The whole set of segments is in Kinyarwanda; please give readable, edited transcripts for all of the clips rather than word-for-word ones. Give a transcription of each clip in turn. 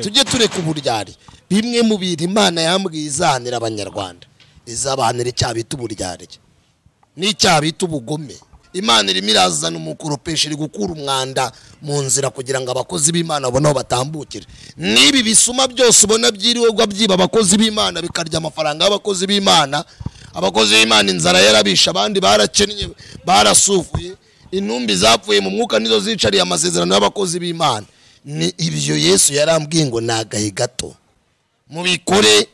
tujye tureka uburyari bimwe mu bintu Imana yambwiye izanira abanyarwanda izabanira icyabita uburyari n'icyabita ubugome Imana irimo irazana umukoropesha iri gukura umwanda mu nzira kugira ngo abakozi b'Imana babone aho batambukira nibi bisuma byose ubona byiriwe byiba abakozi b'Imana bikarya amafaranga y'abakozi b'Imana inzara yarabisha abandi barakennye barasufuye intumbi zapfuye mu mwuka nizo zicariye amasezerano y'abakozi b'Imana ni ibyo Yesu yarambwiye ngo nagahe gato mubikore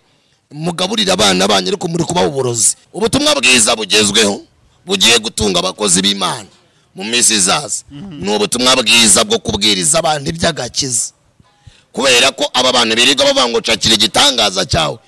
mugaburira abana banyu ariko muri kubaho uburozi ubutumwa bwiza bugezweho bugiye gutunga abakozi b'Imana mu minsi izaza ni ubutumwa bwiza bwo kubwiriza abantu iby'agakiza kubera ko aba bantu birirwa bavuga ngo cakira igitangaza cyawe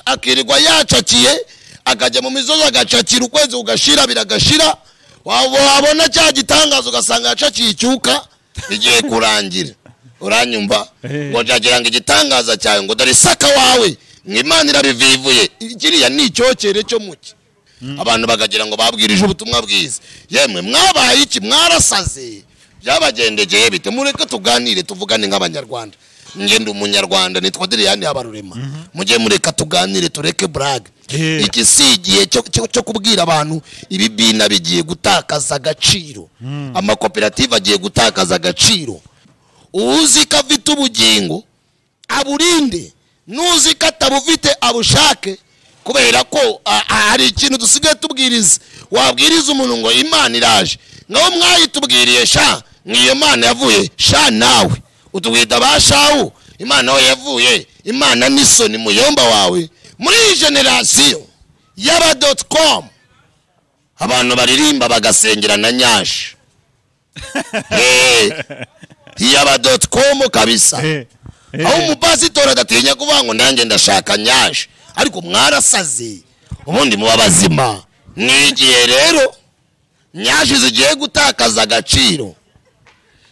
akirirwa yacakiye akajya mu mizozo agacakira ukwezi ugashira biragashira wabona cya gitangaza ugasanga yacakiye icyuka igiye kurangira uranyumva ngo cakira ngo igitangaza cyawe ngo dore saka wawe Imana irabivivuye ikiriya ni icyokere cyo muke abantu bagagira ngo babwirije ubutumwa bwiza yemwe mwabaye iki mwarasaze byabagendegeye bite mureke tuganire tuvugane nk'abanyarwanda ngende umunyarwanda nitwa Diriyani Habarurema mujye mureka tuganire tureke brag iki si igihe cyo kubwira abantu ibibina bigiye gutakaza agaciro amakoperative agiye gutakaza agaciro uzi ko afite ubugingo aburinde nuzi ko atabufite abushake kubera ko hari ikintu dusigaye tubwiriza wabwiriza umuntu ngo Imana iraje ngaho mwayitubwiriye sha ngiyo Imana yavuye sha nawe utubwita bashawu Imana aho yavuye Imana nisoni muyomba wawe muri generation yaba.com abantu baririmba bagasengera na nyashi yaba.com kabisa aho umupasitori adatinya kuvuga ngo nanjye ndashaka nyashi ariko mwarasaze ubundi muba bazima nigiye rero nyashi zigiye gutakaza agaciro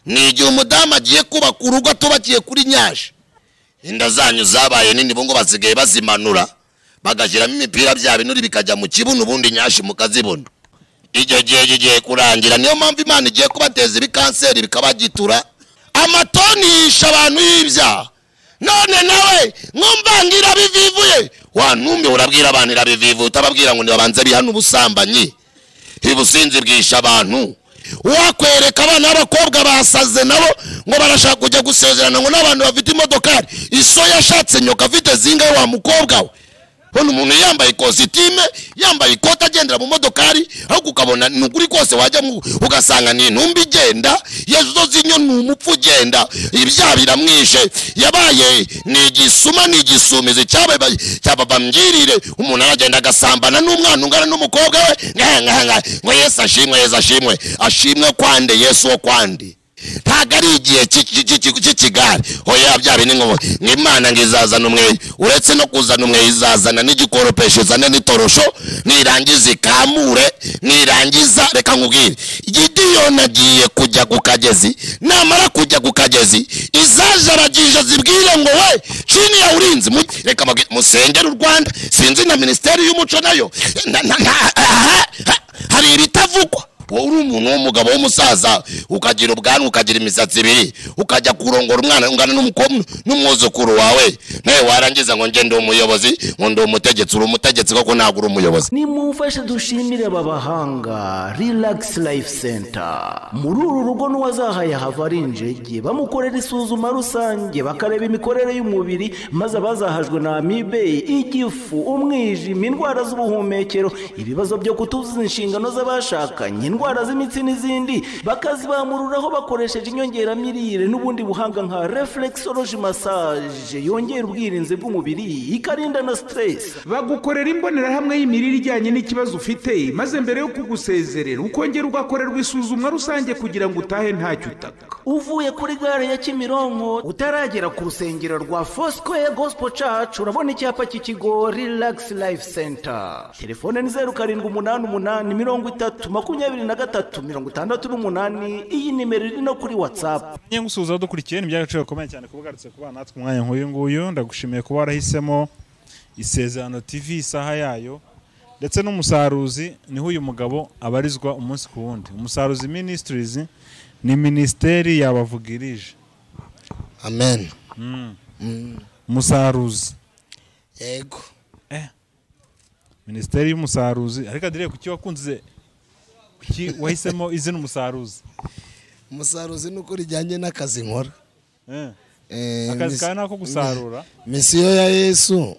nigiye umudamu agiye kuba ku rugo tubakiye kuri nyashi inda zanyu zabaye nini bungo basigaye bazimanura bagashyiramo imipira bya binuri bikajya mu kibuno ubundi nyashi mukazibona icyo gihe gigiye kurangira niyo mpamvu Imana igiye kubateza ibikanseri bikabagitura amatoni yisha abantu y'ibyaha none nawe nkumbangira bivivuye wantumye urabwira abantu irabivivuye utababwira ngo nibabanze bihana ubusambanyi ibusinzi bwisha abantu wakwereka abana b'abakobwa basaze nabo ngo barashaka kujya gusezerana ngo n'abantu bafite imodokari iso yashatse nyoka afite zingahe wa mukobwa we hano umuntu yambaye ikositime yambaye ikoti agendera mu modokari aho ukabona nukuri kose wajya ugasanga ni intumbi igenda yezo zinyo ni umupfu ugenda ibyaha biramwishe yabaye ni igisumizi cyababa mbwirire umuntu aragenda agasambana n'umwana ungana n'umukobwa we ngo Yesu ashimwe kwande Yesu wo kwande ntagari igihe cy'ikigare hoya byabe n'ingobo n'Imana ngizazana umwe uretse no kuzana umwe izazana n'igikoropesho zane n'itorosho nirangiza ikamure nirangiza reka nkubwire Gideyoni agiye kujya ku kagezi namara kujya ku kagezi izaje aragije zibwire ngo we chini ya urinzi reka musengera u Rwanda sinzi na ministeri y'umuco nayo hari ibitavugwa uri umuntu w'umugabo w'umusaza ukagira ubwanwa ukagira imisatsi ibiri ukajya kurongora umwana ungana n'umwuzukuru wawe nawe warangiza ngo ngende umuyobozi ngo ndi umutegetsi uri umutegetsi koko ntabwo uri umuyobozi nimumfashe dushimire aba bahanga Relax Life Center muri uru rugo n'uwazahaye hava ari injege bamukorera isuzuma rusange bakareba imikorere y'umubiri maze abazahajwe na amibe igifu umwijima indwara z'ubuhumekero ibibazo byo kutuzuza inshingano z'abashakanye indwara z'imitsi n'izindi bakazibamururaho bakoresheje inyongeramirire n'ubundi buhanga nka reflexology massage yongera ubwirinzi bw'umubiri ikarinda na stress bagukorera imbonerahamwe y'imirire ijyanye n'ikibazo ufite maze mbere yo kugusezerera ukongera ugakorerwa isuzumwa rusange kugira ngo utahe ntacyo utaka uvuye kuri gare ya Kimironko utaragera ku rusengero rwa Foursquare Gospel Church urabona icyapa cy'ikigo Relax Life Center telefone ni 0788302368 iyi nimero iri no kuri WhatsApp nyengusuza dukurikiye ni byagaciro gakomeye cyane kubagarutse kuba natwe umwanya nk'uyu nguyu ndagushimiye kuba warahisemo Isezerano TV isaha yayo ndetse n'umusaruzi niho uyu mugabo abarizwa umunsi ku wundi umusaruzi ministries ni ministeri yabavugirije amen. umusaruzi Yego. minisiteri y'umusaruzi. Ariko Adrien, kuki wakunze, kuki wahisemo izina umusaruzi? Umusaruzi nuko rijyanye n'akazi nkora. Akazi kawe nako gusarura. Misiyo ya Yesu.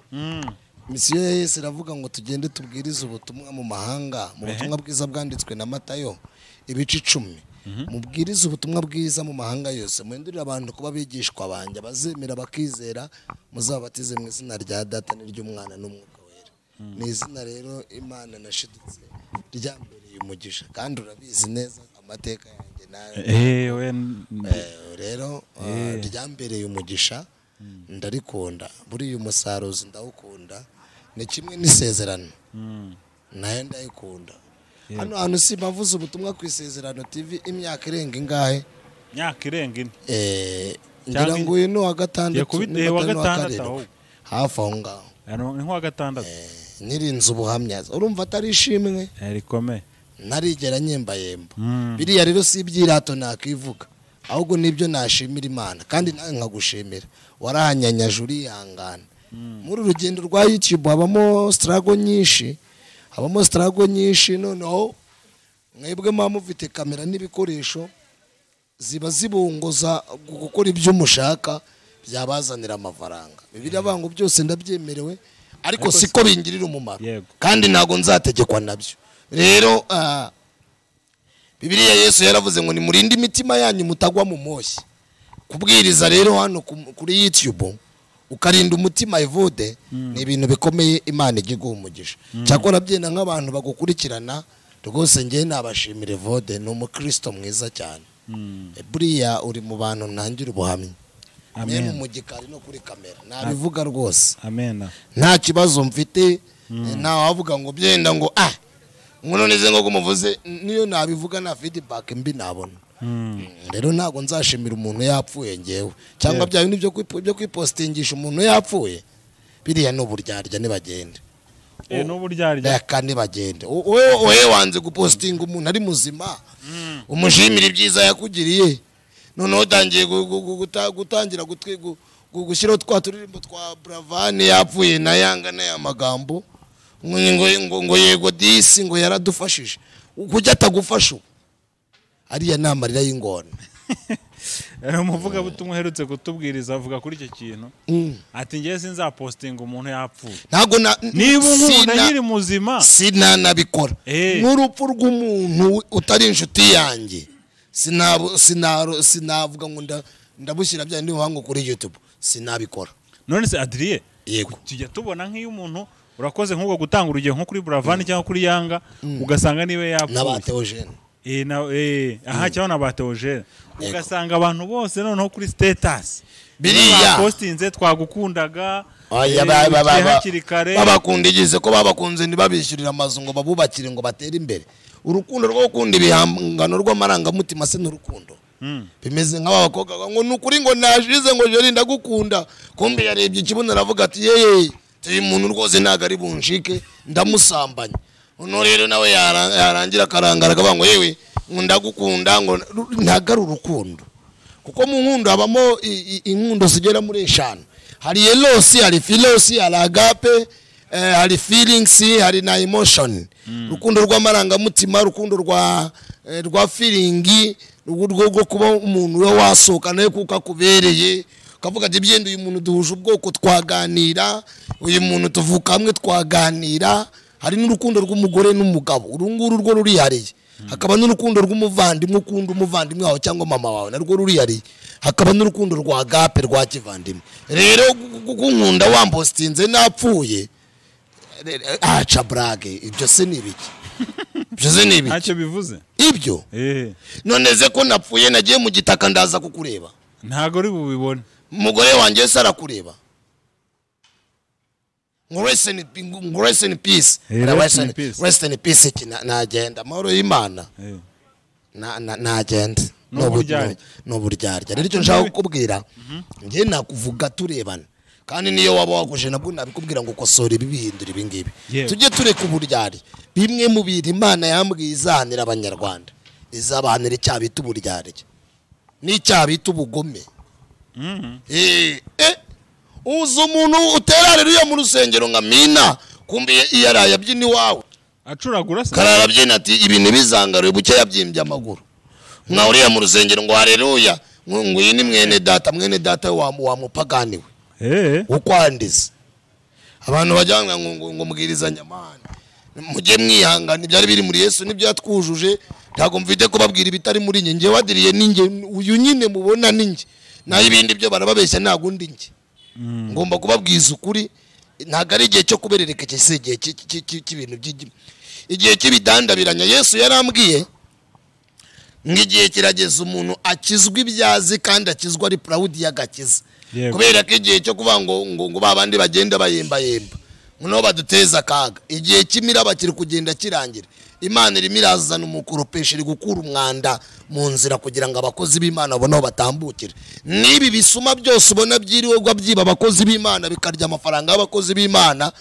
Misiyo ya Yesu iravuga ngo tugende tubwirize ubutumwa mu mahanga, mu butumwa bwiza bwanditswe na Matayo ibice 10. Mubwirize ubutumwa bwiza mu mahanga yose, muhindurire abantu kuba bigishwa banjye, bazemera bakizera, muzabatize mu izina rya Data n'iry'Umwana n'Umwuka wera. Ni izina rero Imana nashidutse ryambereye umugisha, kandi urabizi neza amateka yanjye nawe. Rero ryambereye umugisha, ndarikunda. Buriya umusaruzi ndawukunda, ni kimwe n'isezerano nayo ndayikunda. Hano hantu si bavuze ubutumwa ku Isezerano TV imyaka irenga ingahe? Imyaka irenga 4. Ngira ngo uyu ni wa gatandatu, hafi aho ngaho. Ni nko wa gatandatu. Nirinze ubuhamya, urumva atari ishimwe rikomeye, narigera nyembayemba. Biriya rero si ibyirato nakivuga, ahubwo nibyo nashimira Imana, kandi nawe nkagushimira. Warahanyanyaje urihangana. Muri urugendo rwa YouTube habamo struggle nyinshi, noneho mwebwe mufite kamera n'ibikoresho ziba zibongoza gukora ibyo mushaka byabazanira amafaranga. Bibiliya bango byose ndabyemerewe, ariko siko bingirira umumaro, kandi ntago nzategekwa nabyo. Rero Bibiliya Yesu yaravuze ngo nimurinde imitima yanyu mutagwa mu moshyi. Kubwiriza rero hano kuri YouTube ukarinda umutima Evode ni ibintu bikomeye, Imana igiguha umugisha. Cyakora byenda nk'abantu bagukurikirana rwose, ngiye nabashimira Evode, ni umukristo mwiza cyane. Buriya uri mu bantu ntangira ubuhamya, amen, mu gikari no kuri kamera nabivuga rwose, amen, nta kibazo mfite. Nta wavuga ngo byenda ngo nkono nize ngo kumuvuze, niyo nabivuga na feedback mbi nabona. Rero ntago nzashimira umuntu yapfuye ngewe, cyangwa byayo nibyo kwipostingisha umuntu yapfuye. Biriya no buryarya nibagende, no buryarya kandi bagende. Oye wanze gupostinga umuntu ari muzima, umushimira ibyiza yakugiriye, noneho utangiye gutangira gushyiraho twa turirimbo twa Bravane yapfuye na Yanga n'aya magambo ngo yego disi ngo yaradufashije. Kujya atagufasha ariya namarira y'ingona. Umuvuga butumwa uherutse kutubwiriza avuga kuri icyo kintu, ati ngiye sinzapostinga umuntu yapfuye. Ntago niba umuntu yiri muzima sinanabikora. N'urupfu rw'umuntu utari inshuti yanjye sinavuga ngo ndabushyira bya ndi wango kuri YouTube, sinabikora. None se Adrien, yego tujya tubona nk'iyo umuntu urakoze nk'uko gutanga urugero nko kuri Bravane cyangwa kuri Yanga, ugasanga niwe yapfuye n'abateogene cyangwa n'abateogene, ugasanga abantu bose noneho kuri status biriya postinze twagukundaga hakiri kare, babakunda igize ko babakunze ntibabishyurira amazu ngo babubakire ngo batere imbere. Urukundo rwo gukunda ibihangano rw'amarangamutima se n'urukundo bimeze nk'abakobwa ngo nukuri ngo nashize ngo jori ndagukunda, kumbe yarebye ikibuno aravuga ati yeye uyu muntu rwose ntago ari bunshike ndamusambanya. Uno rero nawe yarangira akarangara akavuga ngo yewe ndagukunda, ngo ntago ari urukundo. Kuko mu nkundo habamo inkundo zigera muri 5. Hari elosi, hari philosi, hari agape, hari feelings, hari na emotion. Rukundo rw'amarangamutima, rukundo rwa feeling, rwo kuba umuntu we wasoka naye kuko akubereye, ukavuga ati byenda uyu muntu duhuje ubwoko twaganira, uyu muntu tuvuka hamwe twaganira. Hari n'urukundo rw'umugore n'umugabo, urunguru rwo rurihariye. Hakaba n'urukundo rw'umuvandimwe, ukunda umuvandimwe wawe cyangwa mama wawe, narwo rurihariye. Hakaba n'urukundo rwa agape rwa kivandimwe. Rero kunkunda wampostinze napfuye, acha brage, ibyo se nibiki? Ibyo se nibiki? Ntacyo bivuze ibyo. None ze ko napfuye nagiye mu gitaka ndaza kukureba, ntago uri bubibone. Umugore wanjye se arakureba. Rest in peace. Rest in peace. Nagenda amahoro y'Imana. Nagenda no buryarya. Rero icyo nshaka kukubwira, ngiye nakuvuga turebana, kandi niyo waba wakuje nabwo nabikubwira ngo kosora ibi bihindura ibi ngibi. Tujye tureka uburyari. Bimwe mu bintu Imana yambwiye izanira abanyarwanda, izabanira icyaha bita uburyarya n'icyaha bita ubugome. uza umuntu utera haleluya mu rusengero nka mina kumbiye iyaraye abyina iwawe acuragura se karara abyina ati ibintu bizangaruye buke yabyimbye amaguru nka uriya mu rusengero ngo haleluya ngo iyi ni mwene data wamupaganiwe ukwandiza abantu bajyanga ngo mubwiriza nyamana mujye mwihangana ibyari biri muri Yesu nibyo yatwujuje ntago mvite kubabwira ibitari muri nge wadiriye ninge uyu nyine mubona ninge naho ibindi byo barababeshya ntago ndi nge ngomba kubabwiza ukuri ntago ari igihe cyo kuberereka igihe cy'ibintu igihe cy'ibidandabiranya Yesu yarambwiye ngigiye kirageza umuntu akizwa ibyazi kandi akizwa ari proud y'agakiza kubera ko igihe cyo kuvuga ngo babandi bagenda bayemba muno baduteza kaga igihe kimiraba kiri kugenda kirangira Imana irimo irazana umukoropesha iri gukura umwanda mu nzira kugira ngo abakozi b'Imana bonaho batambukire nibi bisuma byose ubona byiriwe gwa byiba abakozi b'Imana bikarya amafaranga y'abakozi b'Imana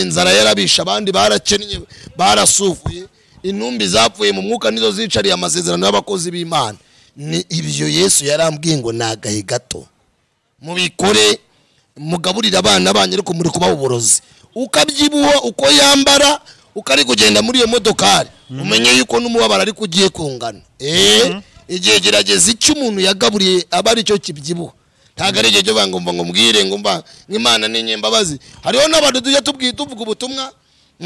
inzara yarabisha abandi barakennye barasufuye intumbi zapfuye mu mwuka nizo zicariye amasezerano y'abakozi b'Imana ni ibyo Yesu yarambwiye ngo nagahe gato mubikore mugaburira abana banyu ariko muri kubaho uburozi ukabyibuho uko yambara ukari kugenda muri iyo modokari umenye yuko n'umubabara ari kugiye kungana igihe gerageza icyo umuntu yagaburiye aba ari cyo kibyibuho ntago ari igihe cyo bangomba ngo mbwire ngo mba nk'Imana n'inyembabazi hariho n'abantu tujya tuvuga ubutumwa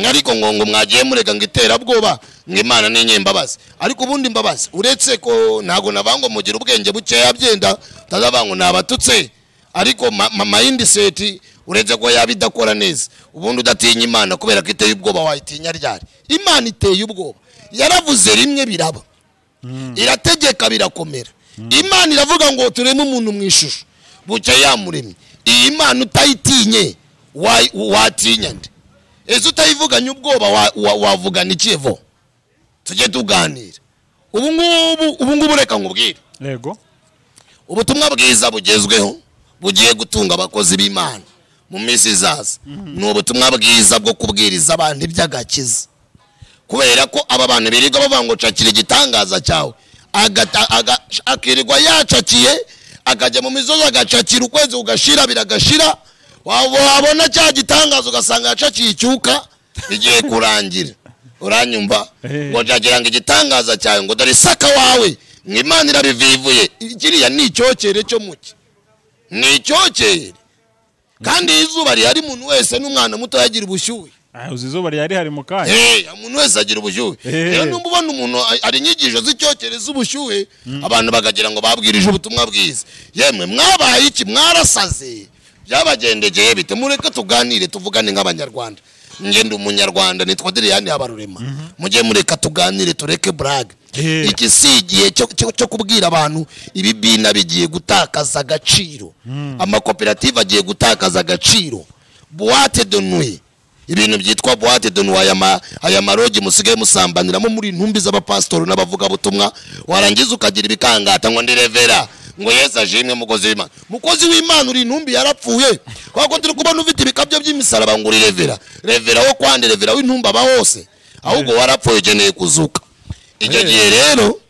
ariko ngo mwagiye murega ngo iterabwoba ng'Imana n'inyembabazi ariko ubundi mbabazi uretse ko ntago nabango mugira ubwenge buke yabyenda tazabango nabatutse ariko mindset uretse ko yabidakora neza ubundi udatinya Imana kubera ko iteye ubwoba wayitinya ryari Imana iteye ubwoba yaravuze rimwe biraba irategeka birakomera Imana iravuga ngo tureme umuntu mu ishusho buke yamuremye iyi Imana utayitinye watinya nde ese utayivuganye ubwoba wavugana ikivo tujye tuganira ubu ngubu reka nkubwire yego ubutumwa bwiza bugezweho bugiye gutunga abakozi b'Imana mu minsi izaza ni ubutumwa bwiza bwo kubwiriza abantu iby'agakiza kubera ko aba bantu biriga bavuga ngo cakira igitangaza cyawe akirirwa yacakiye akajya mu mizozo agacakira ukwezi ugashira biragashira wabona cya gitangaza ugasanga yacakiye icyuka bigiye kurangira uranyumva ngo cakira ngo igitangaza cyawe ngo dore saka wawe ng'Imana irabivivuye kiriya ni icyokere cyo muke ni icyokere kandi izuba rihari umuntu wese n'umwana muto yagira ubushyuhe uzi izuba rihari hari mu kanya umuntu wese agira ubushyuhe rero numva ubona umuntu ari inyigisho z'icyokere z'ubushyuhe abantu bagagira ngo babwirije ubutumwa bwiza yemwe mwabaye iki mwarasaze byabagendegeye bite mureke tuganire tuvugane nk'abanyarwanda ngende umunyarwanda nitwa Diriyani Habarurema mujye mureka tuganire tureke brag iki si igihe cyo kubwira abantu ibibina bigiye gutakaza agaciro amakoperative agiye gutakaza agaciro boîte de nuit ibintu byitwa boîte de nuit aya marogi musigaye musambaniramo muri ntumbi z'abapastor n'abavuga butumwa warangiza ukagira ibikangata ngo ndirevera ngo Yesu ajimwe mukozi w'Imana uri ntumbi yarapfuye kwako turi kubona ufite ibikabyo by'imisaraba ngo revera wo kwande revera w'intumba ba hose ahubwo warapfuye ugeneye kuzuka icyo gihe rero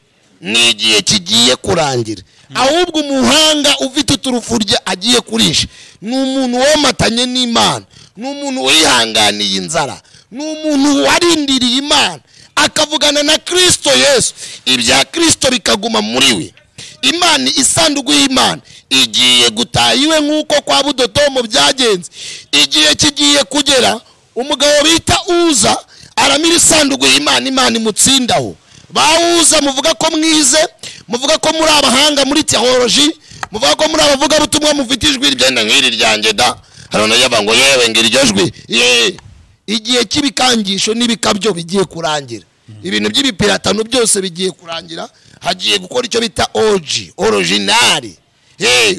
ni igihe kigiye kurangira ahubwo umuhanga ufite uturufurya agiye kurisha ni umuntu womatanye n'Imana ni umuntu wihanganiye inzara ni umuntu warindiriye Imana akavugana na Kristo Yesu ibya Kristo bikaguma muri we Imana isanduku y'Imana igiye gutayiwe nk'uko kwa Budotomo byagenze igihe kigiye kugera umugabo bita Uza aramira isanduku y'Imana Imana imutsindaho bawuza muvuga ko mwize muvuga ko muri abahanga muri theology muvuga ko muri abavuga butumwa mufite ijwi ryenda nk'iri ryanjye da harona yabango yewe ngiryo jwi igihe kibikangisho n'ibikabyo bigiye kurangira ibintu by'ibipiratano byose bigiye kurangira hagiye gukora icyo bita original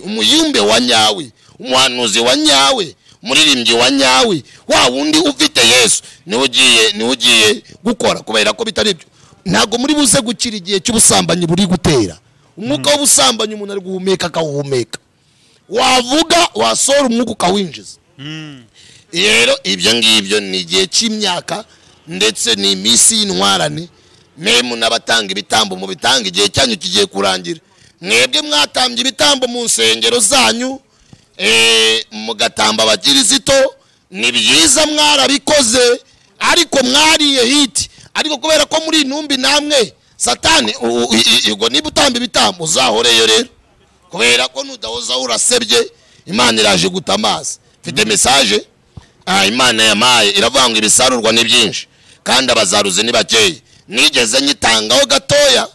umuyumbe wa nyawe umuhanuzi wa nyawe umuririmbyi wa nyawe wa wundi ufite Yesu ni ugiye gukora kubera ko bitari byo ntago muri buze gukira igihe cy'ubusambanyi buri gutera umwuka w'ubusambanyi umuntu ari guhumeka akawuhumeka wavuga wasora umwuka ukawinjiza rero ibyo ngibyo ni igihe cy'imyaka ndetse ni iminsi y'intwarane memu n'abatanga ibitambo mu bitanga igihe cyanyu kigiye kurangira mwebwe mwatambye ibitambo mu nsengero zanyu mugatamba abakirisito ni byiza mwarabikoze ariko mwariye hiti ariko kubera ko muri intumbi namwe satani ubwo niba utamba ibitambo uzahoreyo rero kubera ko nudahoza urasebye Imana iraje guta amazi mfite message Imana yamaye iravuga ngo ibisarurwa ni byinshi kandi abazaruze ni bakeya nigeze nyitangaho gatoya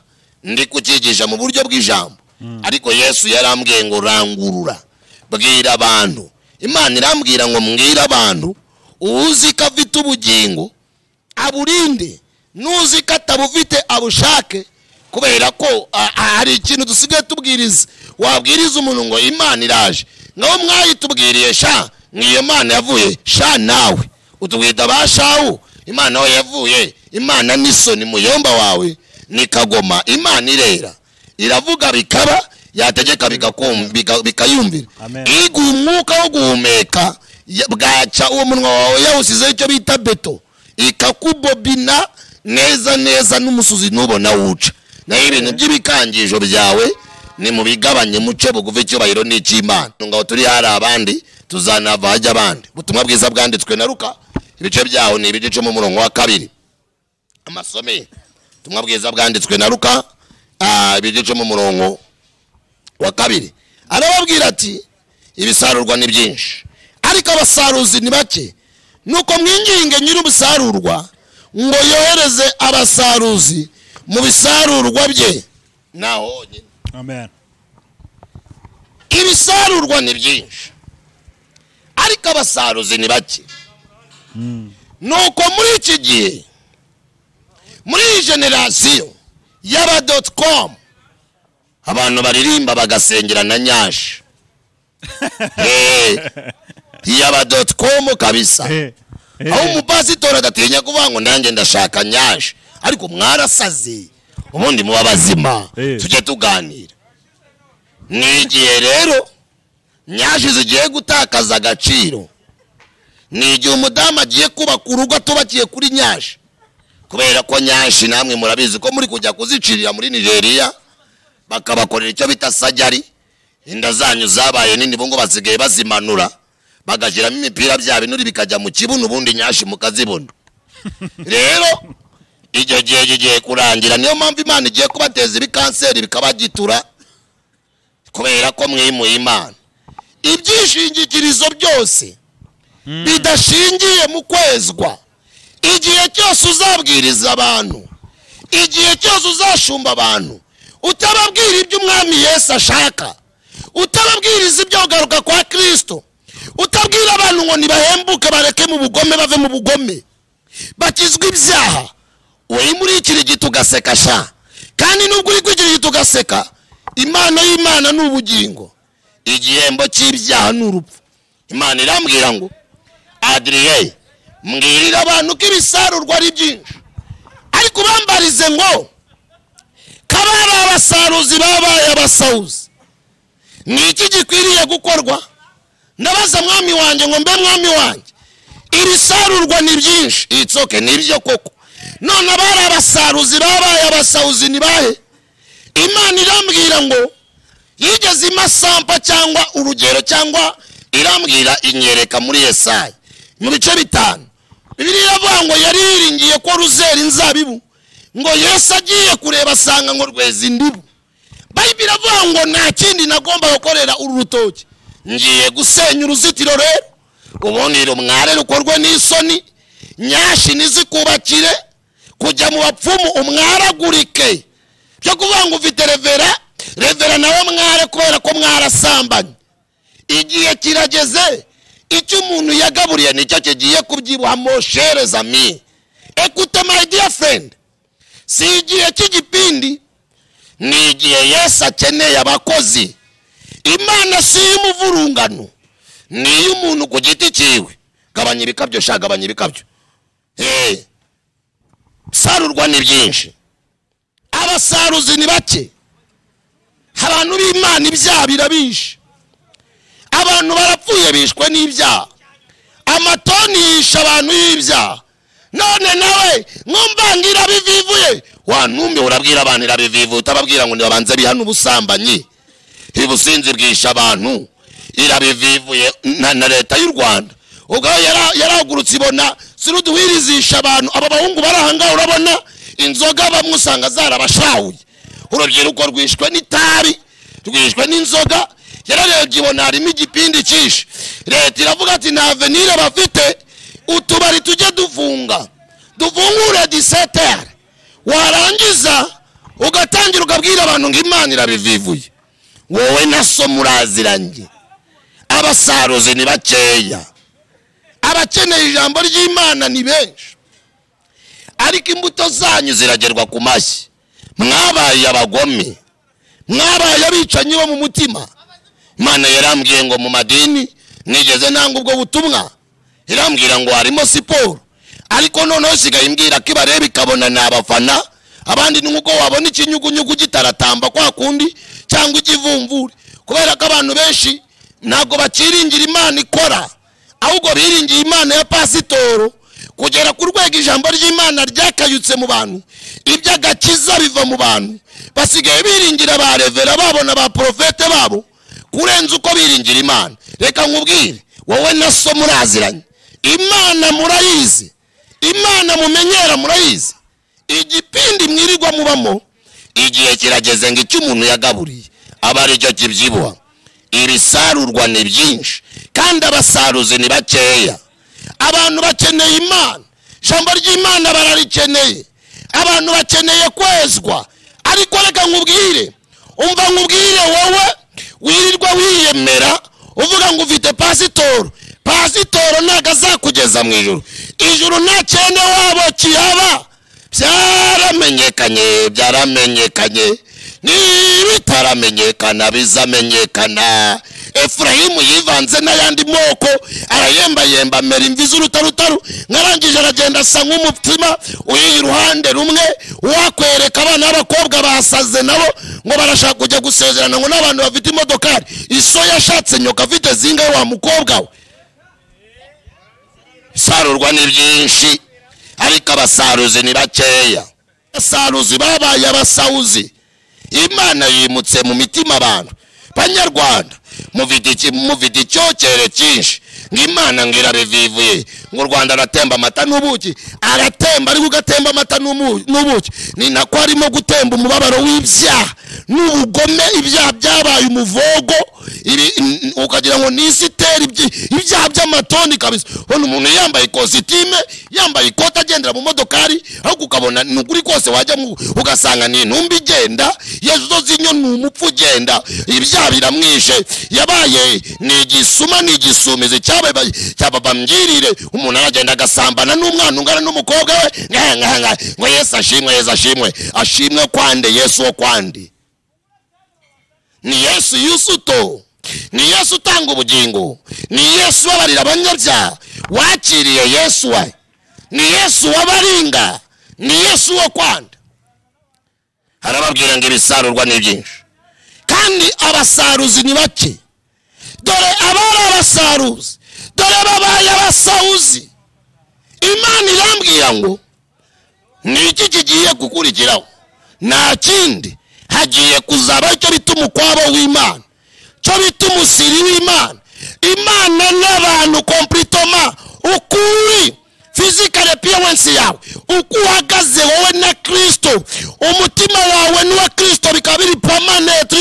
ndi kukigisha mu buryo bw'ijambo ariko Yesu yarambwiye ngo rangurura bwira abantu Imana irambwira ngo mbwira abantu uzi ko afite ubugingo aburinde nuzi ko atabufite abushake kubera ko hari ikintu dusigaye tubwiriza wabwiriza umuntu ngo Imana iraje ngaho mwayitubwiriye sha ngiyo Imana yavuye sha nawe utubwita bashawu Imana we yavuye Imana nisoni muyomba wawe ni kagoma Imana irera iravuga bikaba yategeka bikayumvira igu umwuka wo guhumeka bwaca uwo munwa wawe yawusize icyo bita beto ikakubobina neza n'umusuzi nubona wuca naho ibintu by'ibikangisho byawe ni mu bigabanye muce bugufi cyubahiro n'ikimana ngaho turi hari abandi tuzanava hajya abandi butumwa bwiza bwanditswe na Luka ibice byaho ni ibice mu murongo wa 2 amasome butumwa bwiza bwanditswe na Luka ibice mu murongo wa 2 arababwira ati ibisarurwa ni byinshi ariko abasaruzi ni bake nuko mwinginge nyir'ubusarurwa ngo yohereze abasaruzi mu bisarurwa bye naho nyine amen ibisarurwa ni byinshi ariko abasaruzi ni bake nuko muri iki gihe muri generation y'aba.com abantu baririmba bagasengera na nyashi y'aba.com kabisa aho umupasitori adatinya kuvuga ngo nanjye ndashaka nyashi ariko mwarasaze ubundi muba bazima tujye tuganira ni igihe rero nyashi zigiye gutakaza agaciro ni igihe umudamu agiye kubaka urugo atubakiye kuri nyashi kubera ko nyashi namwe murabizi ko muri kujya kuzicirira muri Nigeria bakabakorera icyo bita sajari inda zanyu zabaye nini bungo basigaye bazimanura bagashyiramo imipira bya binuri bikajya mu kibuno ubundi nyashi mukazibona rero icyo gihe giye kurangira niyo mpamvu Imana igiye kubateza ibikanseri bikabagitura kubera ko mwimuye Imana ibyishingikirizo byose bidashingiye mu kwezwa igihe cyose uzabwiriza abantu igihe cyose uzashumba abantu utababwira ibyo umwami Yesu ashaka utababwiriza ibyo kugaruka kwa Kristo utabwira abantu ngo nibahembuke bareke mu bugome bave mu bugome bakizwa ibyaha wowe muri ikiri gitugaseka sha kandi nubwo uri kwikiri gitugaseka Imana y'Imana n'ubugingo igihembo cy'ibyaha n'urupfu Imana irambwira ngo Adrien mbwirira abantu ko ibisarurwa ari byinshi ariko bambarize ngo kabara abasaruzi babaye abasauzi ni iki gikwiriye gukorwa ndabaza mwami wanjye ngo mbe mwami wanjye ibisarurwa ni byinshi itsoke nibyo koko none abari abasaruzi babaye abasauzi ni bahe Imana irambwira ngo yigeze imasampa cyangwa urugero cyangwa irambwira inyereka muri Yesaya mu bice 5 Bibiliya iravuga ngo yari yiringiye ko ruzera inzabibu ngo Yesu agiye kureba asanga ngo rweza indibu Bibiliya iravuga ngo nta kindi nagomba gukorera uru rutoki ngiye gusenya uruzitiro rero ubundi rumware rukorwe n'isoni nyashi nizikubakire kujya mu bapfumu umwaragurike cyo kuvuga ngo ufite revera nawe mware kubera ko mwarasambanye igihe kirageze icyo umuntu yagaburiye nicyo kigiye kubyibuha moshereza ami écoute my dear friend si igihe cy'igipindi ni igihe Yesu akeneye abakozi Imana si umuvurungano ni umuntu ku giti cyiwe gabanya ibikabyo shagabanya ibikabyo sarurwa ni byinshi abasaruzi ni bake abantu b'Imana ibyaha birabishe abantu barapfuye bishwe n'ibyaha amatoni yisha abantu y'ibyaha none nawe nkumbangira bivivuye wanumbe urabwira abantu irabivivu utababwira ngo nibabanze bihana ubusambanyi ibusinzi bwisha abantu irabivivuye na leta y'u Rwanda ubwo yaragurutse ibona siruduwirizisha abantu aba bahungu barahanga urabona inzoga bamusanga zarabashawuye urubyiruko rwishwe n'itabi rwishwe n'inzoga yararebye ibona harimo igipindi cyinshi leta iravuga ati nta avenir bafite utubari tujye dufungure 17h warangiza ugatangira ukabwira abantu ngo Imana irabivivuye wowe naso muraziranye abasaruzi ni bakeya abakeneye ijambo ry'Imana ni benshi ariko imbuto zanyu ziragerwa ku mashyi mwabaye abagome mwabaye abicanyi bo mu mutima Imana yarambwiye ngo mu madini nigeze nanga ubwo butumwa irambwira ngo harimo siporo ariko noneho sigaye imbwira ko ibareba ikabona n'abafana abandi n'uko wabona ikinyugunyugu gitaratamba kwa kundi cyangwa igivumvure kubera ko abantu benshi ntago bakiringira Imana ikora ahubwo biringiye Imana ya pasitoro kugera ku rwego ijambo ry'Imana ryakayutse mu bantu iby'agakiza biva mu bantu basigaye biringira ba revera babo na ba profete babo kurenza uko biringira Imana reka nkubwire wowe naso muraziranye Imana murayizi Imana mumenyera murayizi igipindi mwirirwa mubamo igihe kirageze ngo icyo umuntu yagaburiye aba ari cyo kibyibuha ibisarurwa ni byinshi kandi abasaruzi ni bakeya abantu bakeneye Imana ijambo ry'Imana bararikeneye abantu bakeneye kwezwa ariko reka nkubwire umva nkubwire wowe wirirwa wiyemera uvuga ngo ufite pasitoro ntago azakugeza mu ijuru nta cyene wabo kihaba byaramenyekanye nibitaramenyekana bizamenyekana Efurayimu yivanze n'ayandi moko arayembayemba amera imvi z'urutarutaru nkarangije aragenda asa nk'umutima uri iruhande rumwe wakwereka abana b'abakobwa basaze nabo ngo barashaka kujya gusezerana ngo n'abantu bafite imodokari iso yashatse nyoka afite zinga wa mukobwa we sarurwa ni byinshi ariko abasaruzi ni bakeya abasaruzi babaye abasauzi Imana yimutse mu mitima abantu banyarwanda muvidi icyokere cyinshi ng'Imana ngirabivivuye ngo Rwanda aratemba amata n'ubuki aratemba ari gugatemba amata n'ubuki ni nako arimo gutemba umubabaro w'ibyaha n'ubugome ibyaha byabaye umuvogo ukagira ngo nisiteri ibyaha by'amatoni kabisa hano umuntu yambaye ikositime yambaye ikoti agendera mu modokari ahubwo ukabona n'ukuri kose wajya ugasanga ni intumbi igenda yezo zinyo n'umupfu ugenda ibyaha biramwishe yabaye ni igisumizi cyababa mbwirire umuntu aragenda agasambana n'umwana ungana n'umukobwa we ngo Yesu ashimwe kwande Yesu wo kwandi ni Yesu yusuto ni Yesu utanga ubugingo ni Yesu wabarira abanyabyaha wakiriye Yesu we ni Yesu wabaringa ni Yesu wo kwanda harababwira ngo ibisarurwa ni byinshi kandi abasaruzi ni bake dore abari abasaruzi dore babaye abasauzi Imana irambwira ngo ni iki kigiye gukurikiraho nta kindi hagiye kuzaba icyo bita umukwabo w'Imana cyo bita umusiri w'Imana Imana n'abantu completoma ukuri physical appearance yawe uko uhagaze wowe na Kristo umutima wawe n'uwa Kristo bikaba biri permanent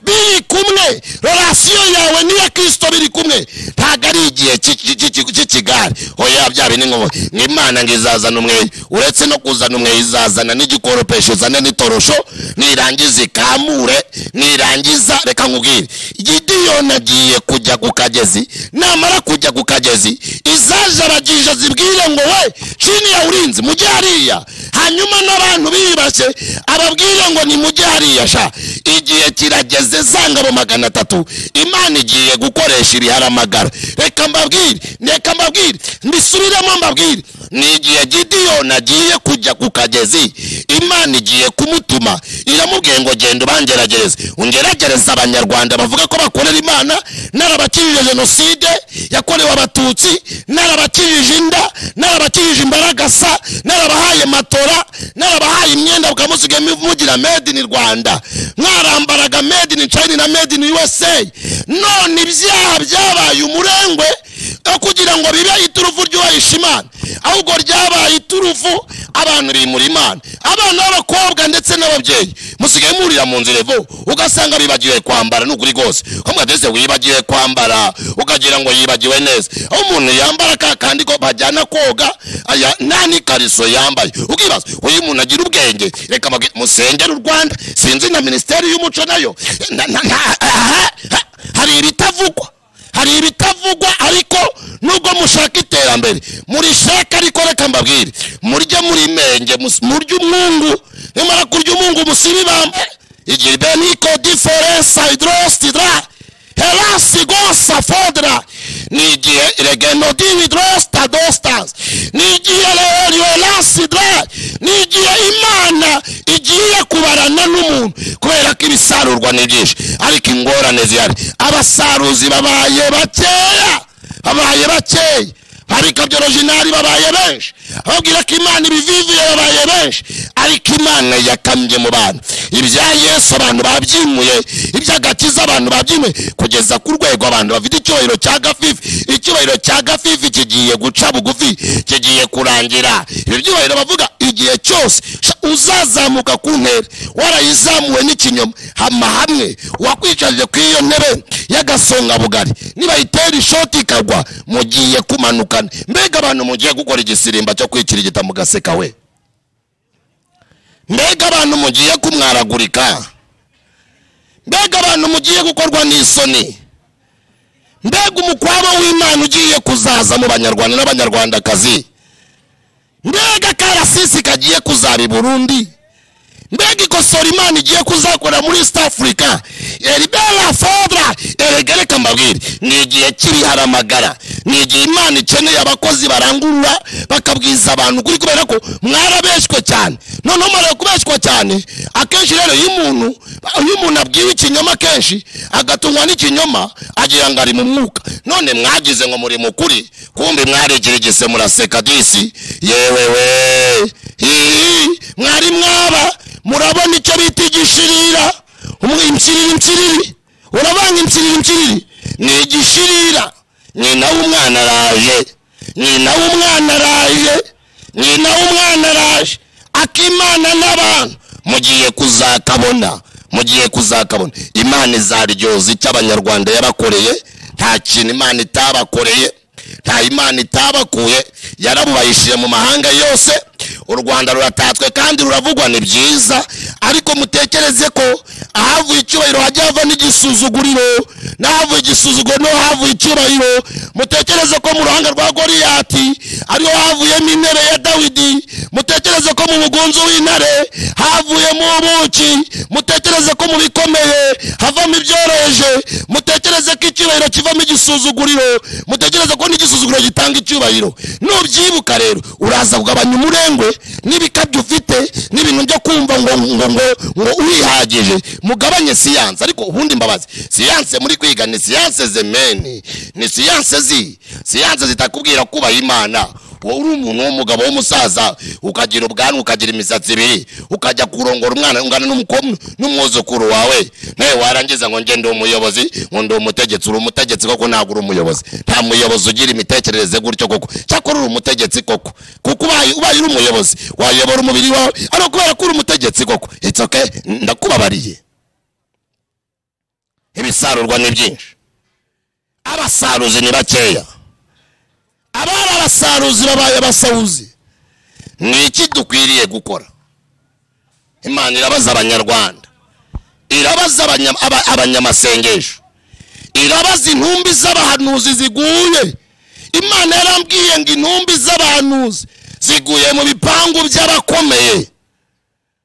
biri kumwe relation yawe n'iya Kristo biri kumwe ntago ari igihe cy'ikigare oya byabe ni ngo Imana ngizazana umwe uretse no kuzana umwe izazana n'igikoropesho zane n'itorosho nirangiza ikamure nirangiza reka nkubwire Gideyoni agiye kujya ku kagezi namara kujya ku kagezi izaje abagije zibwire ngo we chini ya ulinzi mujye hariya hanyuma n'abantu bibashe ababwire ngo ni mujye hariya sha igihe kirageze zangabo 300 Imana igiye gukoresha ibiharamagara reka mbabwire mbisubiremo mbabwire ni igihe Gideyoni agiye kujya ku kagezi, Imana igiye kumutuma iramubwiye ngo genda ubangeragereze, ungeragereza abanyarwanda bavuga ko bakorera Imana, narabakirije jenoside yakorewe abatutsi, narabakirije inda, narabakirije imbaragasa, narabahaye matora, narabahaye imyenda ukamusiga mugira made in Rwanda, mwarambaraga made in China na made in USA. None ibyaha byabaye umurengwe kugira ngo bibe iturufu ryubahisha Imana, ahubwo ryabaye iturufu abantu bimura Imana. Abana b'abakobwa ndetse n'ababyeyi musigaye murira mu nzira evo, ugasanga bibagiwe kwambara n'ukuri gose, ko mwadese wibagiwe kwambara ukagira ngo yibagiwe neza. Aho umuntu yambara kandi ko bajyana koga aya nani kariso yambaye, ukibaza uyu muntu agira ubwenge. Reka musengera u Rwanda, sinzi na ministeri y'umuco nayo hari ibitavugwa, ariko nubwo mushaka iterambere muri shaka, ariko reka mbabwire murye muri menge, murye umwungu, nimara kurya umwungu musibi bambe igihe beniko difference hydrostidra helasi gosa fodra, ni igihe regeno dividrosta dostas, ni igihe helasi, ni igihe Imana igiye kubarana n'umuntu, kubera ko ibisarurwa ni byinshi ariko ingorane zihari. Abasaruzi babaye bakeya, ariko by'originali babaye benshi, ababwira ko Imana ibivivuye babaye benshi, ariko Imana yakamye mu bantu. Ibya Yesu abantu babyimuye, iby'agakiza abantu babyimuye, kugeza ku rwego abantu bafite icyubahiro cya gafifi. Icyubahiro cya gafifi kigiye guca bugufi, kigiye kurangira. Ibyo byubahiro bavuga igihe cyose uzazamuka ku ntera warayizamuwe n'ikinyoma, hamwe wakwicarije ku iyo ntebe y'agasonga bugari, niba itera ishoti ikagwa mugiye kumanukana. Mbega abantu mugiye gukora igisirimba cyo kwikirigita mu gaseka we, mbega abantu mugiye kumwaragurika, mbega abantu mugiye gukorwa n'isoni, mbega umukwabo w'Imana ugiye kuzaza mu banyarwanda n'abanyarwandakazi, mbega karasisi kagiye kuzaba i Burundi, mbega ikosora Imana igiye kuzakora muri East Africa. Eribela fodra eregereka mbabwire, ni igihe cy'ibiharamagara, ni igihe Imana ikeneye abakozi barangurura bakabwiza abantu kuri, kubera ko mwarabeshwe cyane. None mara kubeshwa cyane, akenshi rero iyo umuntu abwiwe ikinyoma kenshi agatungwa n'ikinyoma agira ngo ari mu mwuka. None mwagize ngo muri mukuri, kumbe mwaregeragese muraseka disi yewewe mwari mwaba murabona icyo bita igishirira, impyiriri urabanga impyiriri ni igishirira. Nyina w'umwana araje, akimana n'abantu mugiye kuzakabona. Imana izaryoza icyo abanyarwanda yabakoreye, nta kintu Imana itabakoreye, nta Imana itabakuye, yarabubayishije mu mahanga yose. U Rwanda ruratatswe kandi ruravugwa, ni byiza, ariko mutekereze ko ahavuye icyubahiro hajya hava n'igisuzuguriro, n'ahavuye igisuzuguro no havuye icyubahiro. Mutekereze ko mu ruhanga rwa Goliyati ariho havuyemo intare ya Dawidi, mutekereze ko mu mugunzu w'intare havuyemo ubuki, mutekereze ko mu bikomeye havamo ibyoroheje, mutekereze ko icyubahiro kivamo igisuzuguriro, mutekereze ko n'igisuzuguro gitanga icyubahiro. Nubyibuka rero uraza kugabanya umurengwe n'ibikabyo ufite n'ibintu byo kumva ngo wihagije. Mugabanye siyanse, ariko ubundi mbabazi siyanse muri kwiga ni siyanse zemeni, ni siyanse zitakubwira kubaha Imana. Uri umuntu w'umugabo w'umusaza ukagira ubwanwa ukagira imisatsi ibiri ukajya kurongora umwana ungana n'umwuzukuru wawe, nawe warangiza ngo ngende umuyobozi, ngo ndi umutegetsi. Uri umutegetsi koko? Ntabwo uri umuyobozi. Nta muyobozi ugira imitekerereze gutyo koko, cyakora uri umutegetsi koko, kuko ubaye uri umuyobozi wayobora umubiri wawe, ariko kubera ko uri umutegetsi koko it's okay, ndakubabariye. Ibisarurwa ni byinshi, abasaruzi ni bakeya. Abari abasaruzi babaye abasahuzi. Ni iki dukwiriye gukora? Imana irabaza abanyarwanda, irabaza abanyamasengesho, irabaza intumbi z'abahanuzi ziguye. Imana yarambwiye ngo intumbi z'abahanuzi ziguye mu bipangu by'abakomeye.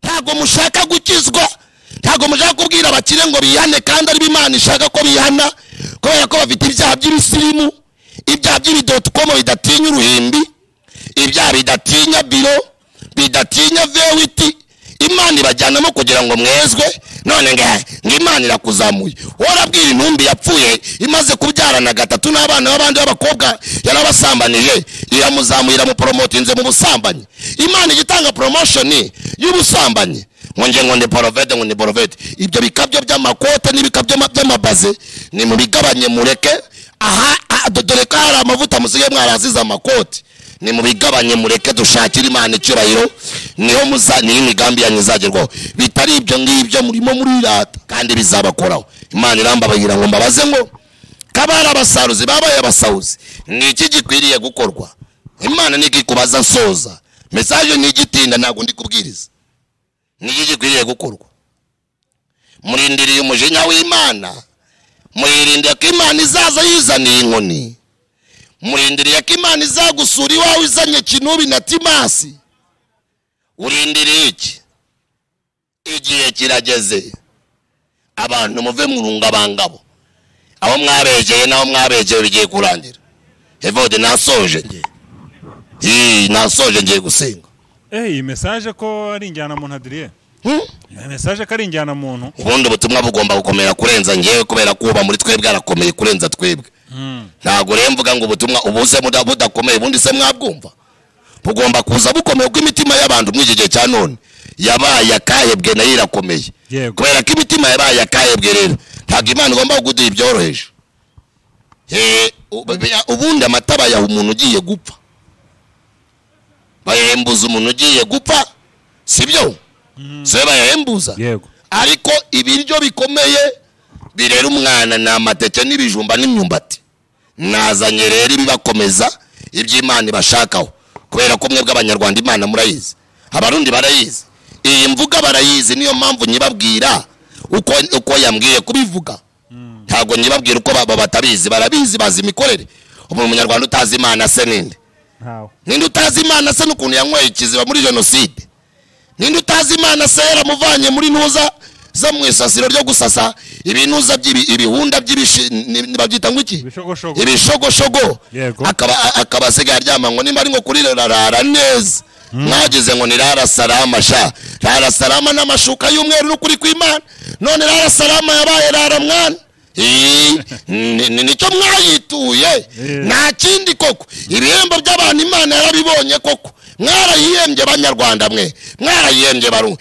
Ntago mushaka gukizwa, ntago mushaka kubwira abakire ngo bihane, kandi ari Imana ishaka ko bihana, kubera ko bafite ibyaha by'ibisirimu, ibyaha by'ibidotikomo bidatinya uruhimbi, ibya bidatinya biro bidatinya vewiti Imana ibajyanamo kugira ngo mwezwe none ngo Imana irakuzamuye warabwira intumbi yapfuye imaze kubyarana gatatu n'abana b'abandi b'abakobwa yarabasambanije iramuzamura mu promotinze mu busambanyi Imana igitanga promotion y'ubusambanyi ngo ndi profete ngo ndi profete ibyo bikabyo by'amakote n'ibikabyo by'amabaze ni mu bigabanye mureke aha dore ko hari amavuta musige mwaraziza amakote ni mu bigabanye mureke dushakira Imana icyubahiro niho muzani imigambi yanyizagerwaho bitari ibyo ngibyo murimo muri rata kandi bizabakoraho Imana irambabagira ngo mbabaze ngo kabara abasaruzi babaye abasauzi ni iki gikwiriye gukorwa Imana nigikubaza nsoza message ni gitinda nago ndi kubwiriza ni iki gikwiriye gukorwa murindiriye umujinya w'Imana muyirinde ko Imana izaza yizaniye inkoni murindiriye ko Imana izagusura iwawe izanye Kinubi na Timasi urindiriye iki igihe kirageze abantu muve mu rungabangabo aho mwabegeye naho mwabegeye bigiye kurangira Evode nasoje ngiye gusenga iyi message ko ari injyana muntu Adrien message ko ari injyana muntu ubundi ubutumwa bugomba gukomera kurenza ngewe kubera kuba muri twebwe arakomeye kurenza twebwe ntago rero mvuga ngo ubutumwa ubuze budakomeye ubundi se mwabwumva bugomba kuza bukomeye ko imitima y'abantu mu gihe cya none yabaye akahebwe nayo irakomeye kubera ko imitima yabaye akahebwe rero ntago Imana igomba kuguduha ibyoroheje ubundi amataba yawe umuntu ugiye gupfa bayembuza umuntu ugiye gupfa sibyo se bayembuza ariko ibiryo bikomeye birera umwana na amateke n'ibijumba n'imyumbati nazanye rero ibibakomeza iby'Imana ibashakaho kubera ko mwebwe abanyarwanda Imana murayizi abarundi barayizi iyi mvuga barayizi niyo mpamvu nyibabwira uko yambwiye kubivuga ntago nyibabwira uko batabizi barabizi bazi imikorere umunyarwanda utazi Imana se ninde utazi Imana se n'ukuntu yanyweye ikiziba muri jenoside ninde utazi Imana se yaramuvanye muri ntuza za mwisasiro ryo gusasa ibinuza ibihunda babyita ngo iki ibishogoshogo akaba asigaye aryama ngo nimba ari ngo kuri rara neza mwagize ngo ni rara salama sha rara salama n'amashuka y'umweru n'ukuri kw'Imana none rara salama yabaye rara mwana nicyo mwayituye nta kindi koko ibihembo by'abantu Imana yarabibonye koko mwarayihembye abanyarwanda mwe mwarayihembye baru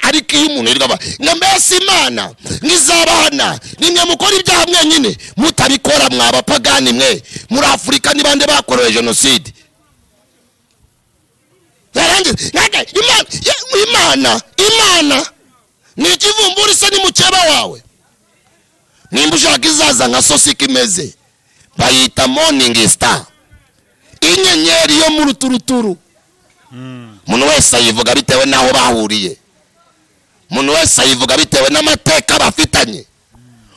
ariko iyo umuntu yirwa ngo mbese Imana ngizabana nimwe mukora ibyaha mwenyine mutabikora mwabapagani mwe muri Afurika nibande bakorewe jenoside yarangize Imana ni ikivumbura se ni mukeba wawe nimba ushaka izaza nka sosika imeze bayita morning star inyenyeri yo mu ruturuturu umuntu wese ayivuga bitewe naho bahuriye umuntu wese ayivuga bitewe n'amateka bafitanye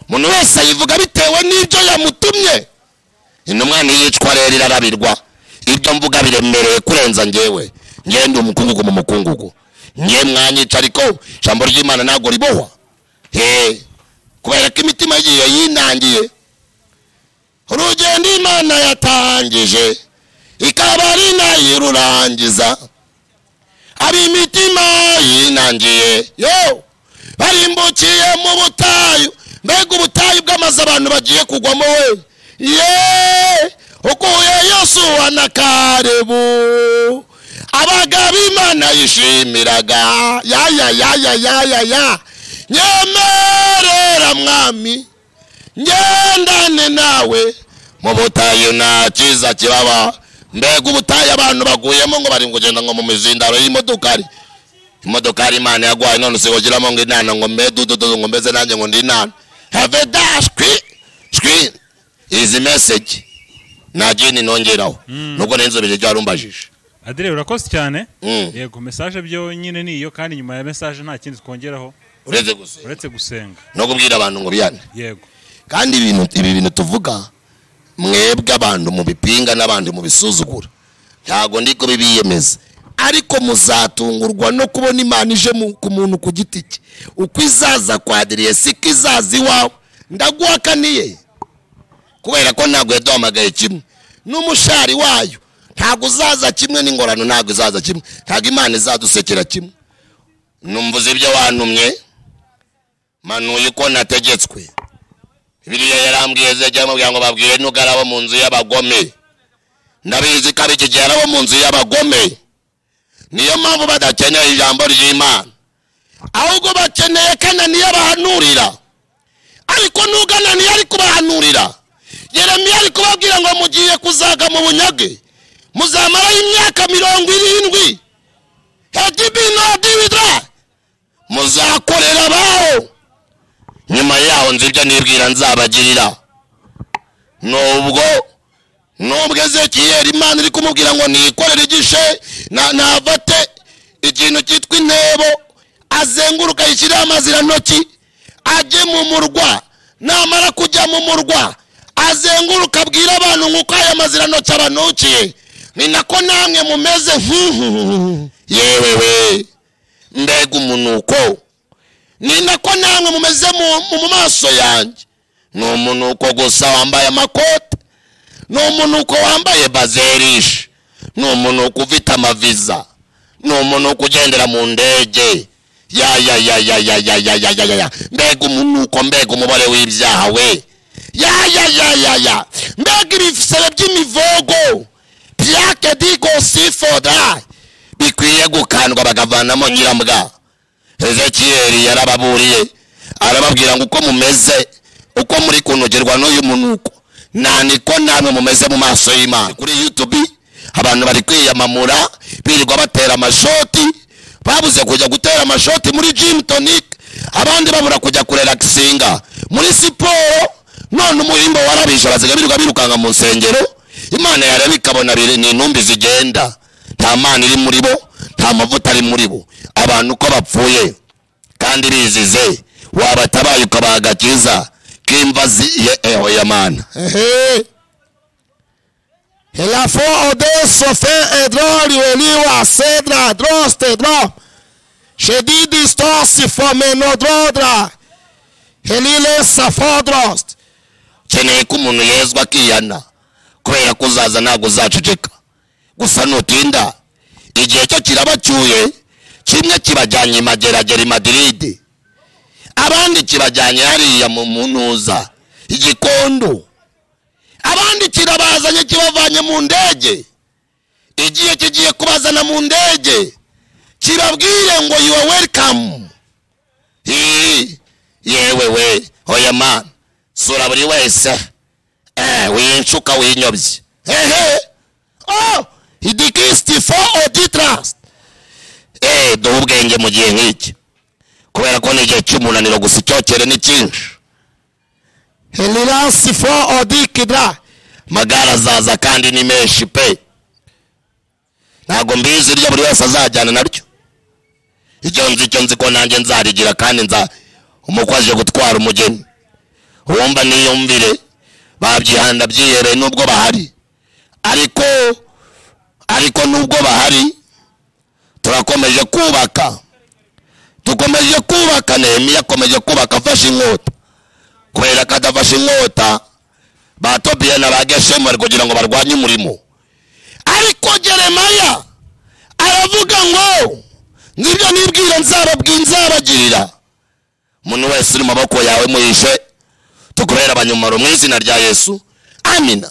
umuntu wese ayivuga bitewe n'ibyo yamutumye intumwa yicwa rero irarabirwa ibyo mvuga biremereye kurenza ngewe ngende umukungugu mu mukungugu nge mwanyica ariko ijambo ry'Imana ntago ribohwa kubera ko imitima yagiye yinangiye urugendo Imana yatangije ikaba ari nayo irurangiza ab'imitima yinangiye barimbukiye mu butayu mbega ubutayu bw'amazi abantu bagiye kugwamo we ukuye Yosuwa na Kalebu abagabo Imana yishimiraga ya nyemerera mwami ngendane nawe mu butayu nta cyiza kibaba mbega ubutayu abantu baguyemo ngo bari kugenda ngo mu mizindaro y'imodokari Imana yagwaye none usigogiramo ngo inana ngo mbedududu ngo mbeze nanjye ngo ndi inana have a dash screen izi message najini nongeraho nuko nenzo bije byarumbajije Adrien urakoze cyane yego message byo nyine niyo kandi nyuma ya message nta kindi twongeraho uretse gusenga no kubwira abantu ngo biyane yego kandi ibi bintu tuvuga mwebwe abantu mu bipinga n'abandi mu bisuzugura ntago ndiko bibiyemeza ariko muzatungurwa no kubona Imana ije ku muntu ku giti cye uko izaza kwa Adrien siko izazi wawe ndaguhakaniye kubera ko ntago yaduhamagaye kimwe n'umushari wayo ntabwo uzaza kimwe n'ingorano ntabwo izaza kimwe ntabwo Imana izadusekera kimwe numvuze ibyo wantumye manuye uko nategetswe Bibiliya yarambwiye Ezekiel mubwira ngo babwire nugarabo mu nzu y'abagome ndabizi ko iki gihe arabo mu nzu y'abagome niyo mpamvu badakeneye ijambo ry'Imana ahubwo bakeneye Kanani y'abahanurira ariko nuganani yari kubahanurira Yeremiya ari kubabwira ngo mugiye kuzaga mu bunyage muzamara imyaka 70 hagibino dividra muzakorera baho nyuma yaho nzibyo nibwira nzabagirira nubwo Ezekiel Imana iri kumubwira ngo nikorere igishe navate ikintu cyitwa intebo azenguruka yishyira amazirantoki ajye mu murwa namara kujya mu murwa azenguruka abwira abantu nk'uko aya mazirantoki abanukiye ni nako namwe mumeze yewewe mbega umunuko ni nako namwe mumeze mu maso yanjye ni umunuko gusa wambaye amakote ni umunuko wambaye bazerish ni umunuko ufite amaviza ni umunuko ugendera mu ndege ya mbega umunuko mbega umubare w'ibyaha we ya mbega ibisebe by'imivogo byake digo sifoda bikwiye gukandwa bagavanamo nyirambwa Ezekiel yarababuriye arababwira ngo uko mumeze uko muri kunogerwa n'uyu munuko niko namwe mumeze mu maso y'Imana kuri YouTube abantu bari kwiyamamura birirwa batera amashoti babuze kujya gutera amashoti muri gym tonic abandi babura kujya kurelaxinga muri siporo none umuhimbo warabisha bazigabiruka birukanga mu nsengero Imana yareba ikabona ni intumbi zigenda nta Mana iri muri bo nta mavuta ari muri bo abantu uko bapfuye kandi bizize wabatabaye ukabagakiza kimvazi ya Mana la fo de sofe edro liwa cedra droste dro shedi distorsi fomenodrodra helile safodrost keneye ko umuntu yezwa akiyana kubera kuzaza ntabwo uzaceceka gusa nutinda igihe cyo kirabacyuye kimwe kibajyanye mageragere Madrid abandi kibajyanye hariya mu munuza igikondo abandi kirabazanye kibavanye mu ndege igihe kigiye kubazana mu ndege kibabwire ngo you are welcome yewewe oya man sura buri wese winshuka winyobye idikisti for auditrust do ubwenge mu gihe nk'iki kubera ko n'igihe cy'umunaniro gusa icyokere ni cyinshi helirasi for audikidra magara zaza kandi ni menshi pe ntago mbizi iryo buri wese azajyana naryo icyo nzi ko nanjye nzarigira kandi umukwaje gutwara umugeni wumva niyumvire babyihanda byiyere nubwo bahari ariko nubwo bahari turakomeje kubaka Nehemiya akomeje kubaka afashe inkota kubera ko adafashe inkota batobiye na bageshemu bari kugira ngo barwanye umurimo ariko Yeremiya aravuga ngo nibyo nibwira nzabagirira umuntu wese uri mu maboko yawe muhishe tukubera abanyumaro mu izina rya Yesu amina.